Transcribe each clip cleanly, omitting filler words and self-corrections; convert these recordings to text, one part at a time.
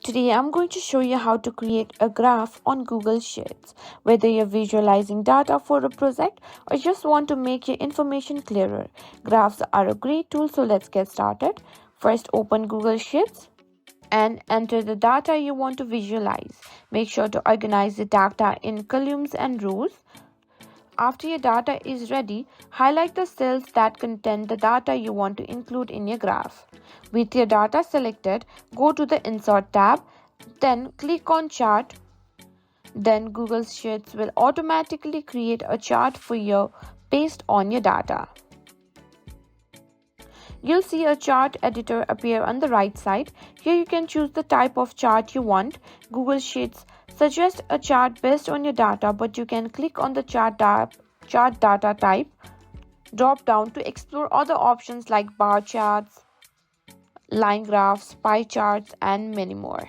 Today I'm going to show you how to create a graph on Google Sheets. Whether you're visualizing data for a project or just want to make your information clearer, graphs are a great tool, so let's get started. First, open Google Sheets and enter the data you want to visualize. Make sure to organize the data in columns and rows. After your data is ready, highlight the cells that contain the data you want to include in your graph. With your data selected, go to the Insert tab, then click on Chart. Then Google Sheets will automatically create a chart for you based on your data. You'll see a chart editor appear on the right side. Here you can choose the type of chart you want. Google Sheets suggests a chart based on your data, but you can click on the chart data type drop down to explore other options like bar charts, line graphs, pie charts, and many more.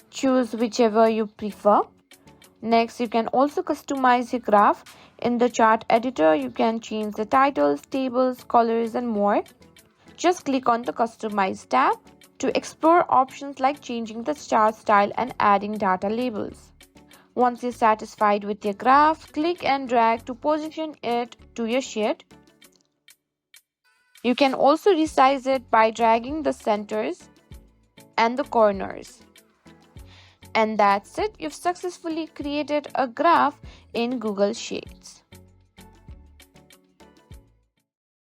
Choose whichever you prefer. Next, you can also customize your graph. In the chart editor, you can change the titles, tables, colors, and more. Just click on the Customize tab to explore options like changing the chart style and adding data labels. Once you're satisfied with your graph, click and drag to position it to your sheet. You can also resize it by dragging the centers and the corners. And that's it, you've successfully created a graph in Google Sheets.